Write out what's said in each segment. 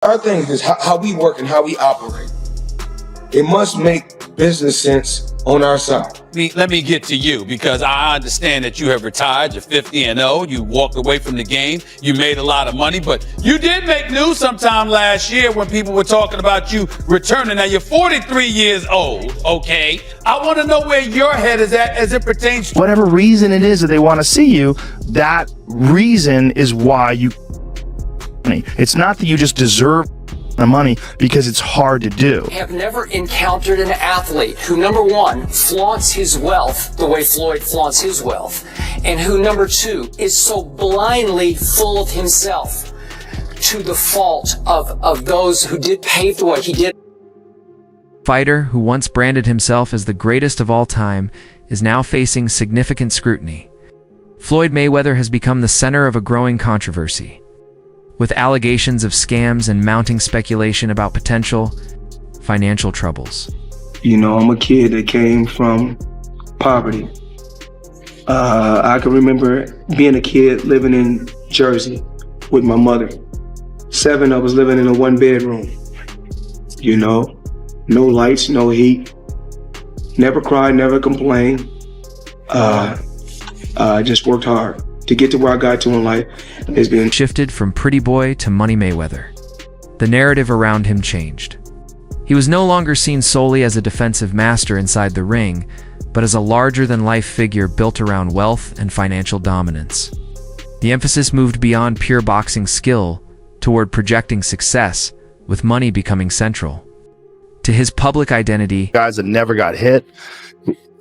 Our thing is how we work and how we operate. It must make business sense on our side. Let me get to you, because I understand that you have retired. You're 50-0. You walked away from the game. You made a lot of money, but you did make news sometime last year when people were talking about you returning. Now you're 43 years old, okay? I want to know where your head is at as it pertains to whatever reason it is that they want to see you. That reason is why you. It's not that you just deserve the money, because it's hard to do. I have never encountered an athlete who, number one, flaunts his wealth the way Floyd flaunts his wealth, and who, number two, is so blindly full of himself to the fault of those who did pave the way. He did. Fighter who once branded himself as the greatest of all time is now facing significant scrutiny. Floyd Mayweather has become the center of a growing controversy, with allegations of scams and mounting speculation about potential financial troubles. You know, I'm a kid that came from poverty. I can remember being a kid living in Jersey with my mother. 7 of us living in a 1-bedroom. You know, no lights, no heat. Never cried, never complained. Just worked hard to get to where I got to in life. Has been shifted from pretty boy to Money Mayweather. The narrative around him changed. He was no longer seen solely as a defensive master inside the ring, but as a larger-than-life figure built around wealth and financial dominance. The emphasis moved beyond pure boxing skill toward projecting success, with money becoming central to his public identity. Guys that never got hit.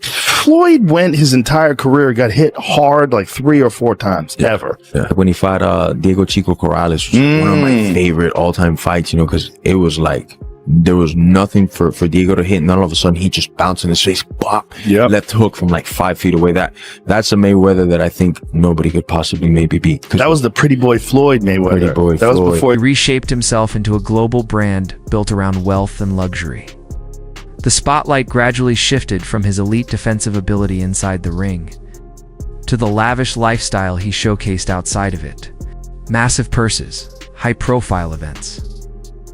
Floyd went his entire career, got hit hard like 3 or 4 times, ever. Yeah. When he fought Diego Chico Corrales, which was one of my favorite all-time fights, you know, because it was like there was nothing for Diego to hit, and then all of a sudden he just bounced in his face, bop, left hook from like 5 feet away. That's a Mayweather that I think nobody could possibly maybe beat. That was the pretty boy Floyd Mayweather. Pretty boy that Floyd. was before He reshaped himself into a global brand built around wealth and luxury. The spotlight gradually shifted from his elite defensive ability inside the ring to the lavish lifestyle he showcased outside of it. Massive purses, high-profile events,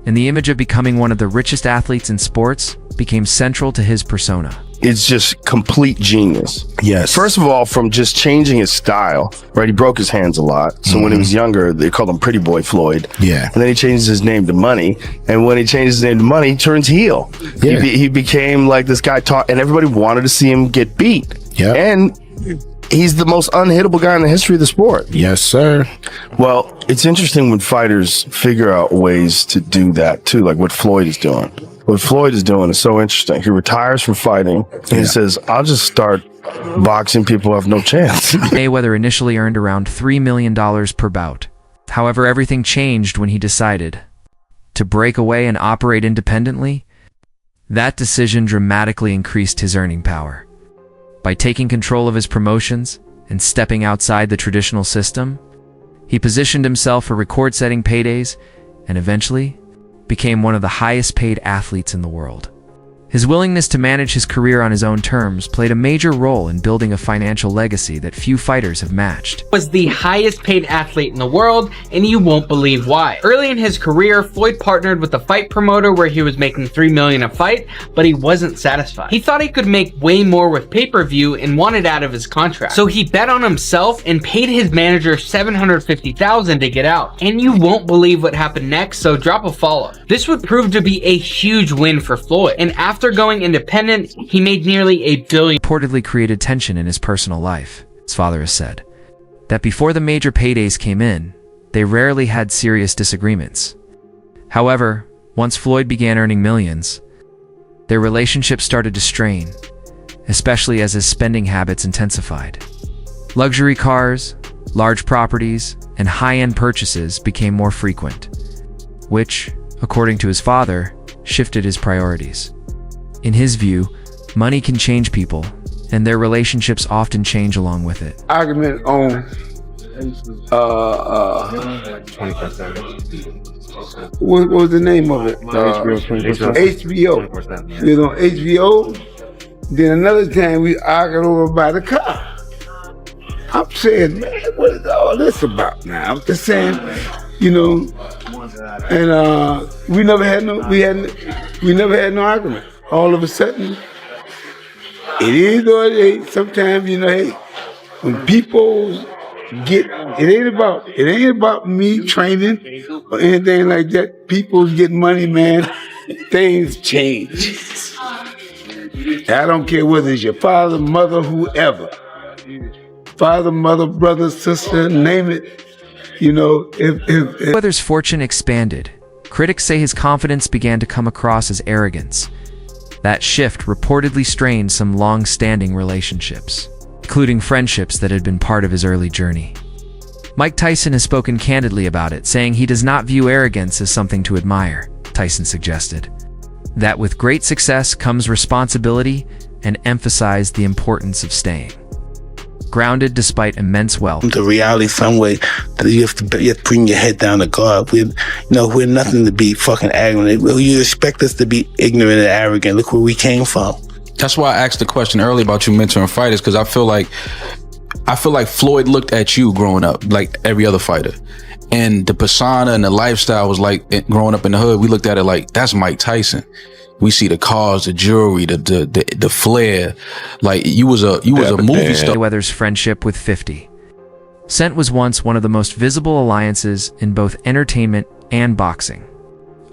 and the image of becoming one of the richest athletes in sports became central to his persona. It's just complete genius. Yes. First of all, from just changing his style, right? He broke his hands a lot. So when he was younger, they called him Pretty Boy Floyd. Yeah. And then he changed his name to Money. And when he changed his name to Money, he turns heel. Yeah. He became like this guy and everybody wanted to see him get beat. Yeah. And he's the most unhittable guy in the history of the sport. Yes, sir. Well, it's interesting when fighters figure out ways to do that too, like what Floyd is doing. What Floyd is doing is so interesting. He retires from fighting and he says, I'll just start boxing people who have no chance. Mayweather initially earned around $3 million per bout. However, everything changed when he decided to break away and operate independently. That decision dramatically increased his earning power. By taking control of his promotions and stepping outside the traditional system, he positioned himself for record-setting paydays and eventually became one of the highest-paid athletes in the world. His willingness to manage his career on his own terms played a major role in building a financial legacy that few fighters have matched. Was the highest paid athlete in the world, and you won't believe why. Early in his career, Floyd partnered with a fight promoter where he was making $3 million a fight, but he wasn't satisfied. He thought he could make way more with pay-per-view and wanted out of his contract. So he bet on himself and paid his manager $750,000 to get out. And you won't believe what happened next, so drop a follow. This would prove to be a huge win for Floyd, and after going independent, he made nearly $1 billion. Reportedly created tension in his personal life. His father has said that before the major paydays came in, they rarely had serious disagreements. However, once Floyd began earning millions, their relationship started to strain, especially as his spending habits intensified. Luxury cars, large properties, and high-end purchases became more frequent, which, according to his father, shifted his priorities. In his view, money can change people, and their relationships often change along with it. Argument on what was the name of it? HBO. You know, HBO. Then another time we argued over by the car. I'm saying, man, what is all this about now? I'm just saying, you know, And we never had no argument. All of a sudden, it is what it is. Sometimes, you know, hey, when people get, it ain't about me training or anything like that. People get money, man. Things change. I don't care whether it's your father, mother, whoever. Father, mother, brother, sister, name it. You know, if Mayweather's fortune expanded, critics say his confidence began to come across as arrogance. That shift reportedly strained some long-standing relationships, including friendships that had been part of his early journey. Mike Tyson has spoken candidly about it, saying he does not view arrogance as something to admire. Tyson suggested that with great success comes responsibility and emphasized the importance of staying grounded despite immense wealth. The reality some way that you have to bring your head down to God. We're nothing to be fucking arrogant. You expect us to be ignorant and arrogant. Look where we came from. That's why I asked the question earlier about you mentoring fighters, because I feel like Floyd looked at you growing up like every other fighter. And the persona and the lifestyle was like, growing up in the hood, we looked at it like, that's Mike Tyson. We see the cars, the jewelry, the flair. Like you was a movie star. Mayweather's friendship with 50 Cent was once one of the most visible alliances in both entertainment and boxing.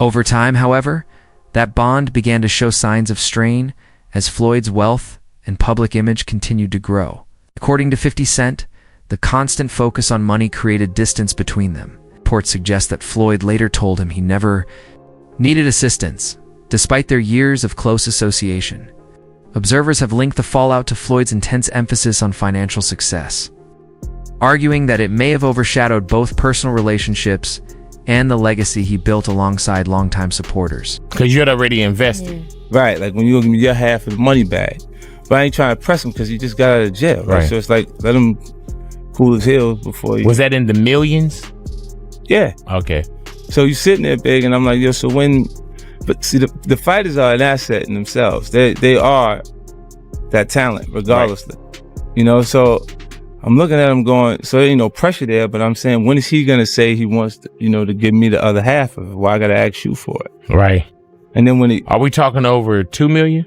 Over time, however, that bond began to show signs of strain as Floyd's wealth and public image continued to grow. According to 50 Cent, the constant focus on money created distance between them. Reports suggest that Floyd later told him he never needed assistance, despite their years of close association. Observers have linked the fallout to Floyd's intense emphasis on financial success, arguing that it may have overshadowed both personal relationships and the legacy he built alongside longtime supporters. Because you had already invested. Right, like when you give me your half of the money back. But I ain't trying to press him because he just got out of jail, right? So it's like, let him cool his heels before he... Was that in the millions? Yeah. Okay. So you sitting there big and I'm like, yo, so when... But see, the fighters are an asset in themselves. They are that talent, regardless. Right. You know, so I'm looking at him going, so there ain't no pressure there, but I'm saying, when is he going to say he wants to, to give me the other half of it? Why I got to ask you for it? Right. And then when he... Are we talking over 2 million?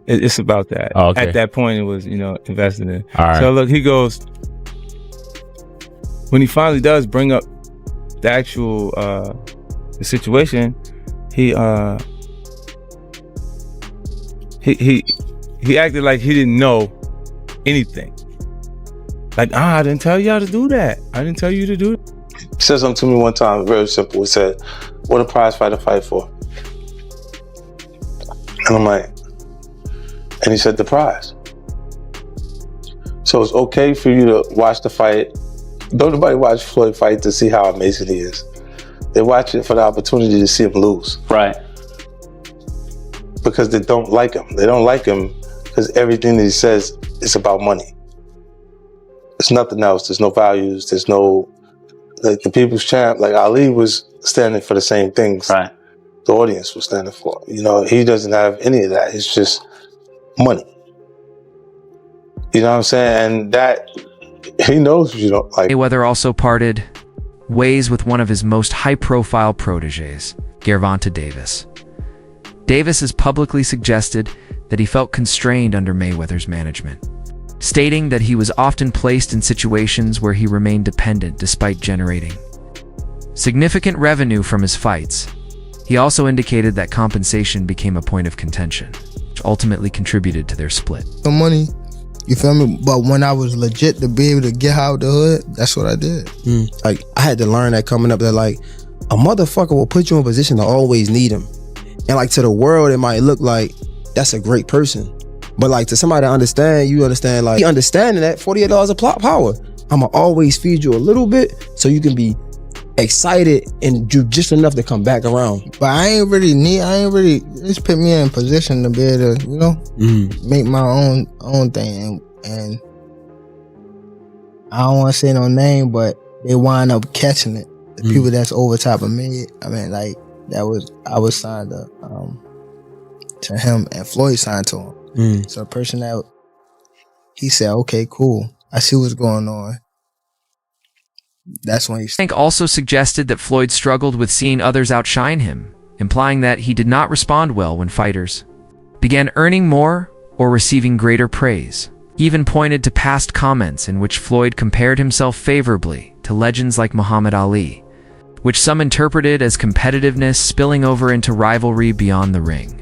It's about that. Oh, okay. At that point, it was, invested in. All right. So look, he goes, when he finally does bring up the actual the situation, he acted like he didn't know anything. Like, I didn't tell y'all to do that. I didn't tell you to do it. He said something to me one time, very simple. He said, what a prize fighter fight for? And I'm like, and he said, the prize. So it's okay for you to watch the fight. Don't nobody watch Floyd fight to see how amazing he is. They watch it for the opportunity to see him lose. Right. Because they don't like him. They don't like him because everything that he says is about money. There's nothing else. There's no values. There's no, like the people's champ, like Ali was standing for the same things. Right. The audience was standing for. He doesn't have any of that. It's just money. You know what I'm saying? And that, he knows you don't like. Mayweather also parted ways with one of his most high-profile proteges, Gervonta Davis. Davis has publicly suggested that he felt constrained under Mayweather's management, stating that he was often placed in situations where he remained dependent despite generating significant revenue from his fights. He also indicated that compensation became a point of contention, which ultimately contributed to their split. The money, you feel me? But when I was legit to be able to get out the hood, that's what I did. Like, I had to learn that coming up, that like, a motherfucker will put you in a position to always need him. And like, to the world, it might look like that's a great person. But like, to somebody to understand, you understand, like, understanding that $48 a plot power. I'ma always feed you a little bit so you can be excited and do just enough to come back around. But I ain't really just put me in position to be able to, make my own thing. And I don't want to say no name, but they wind up catching it. The people that's over top of me, I mean, like, I was signed to him, and Floyd signed to him. So the person that, he said, okay, cool, I see what's going on. That's when he. Frank also suggested that Floyd struggled with seeing others outshine him, implying that he did not respond well when fighters began earning more or receiving greater praise. He even pointed to past comments in which Floyd compared himself favorably to legends like Muhammad Ali, which some interpreted as competitiveness spilling over into rivalry beyond the ring.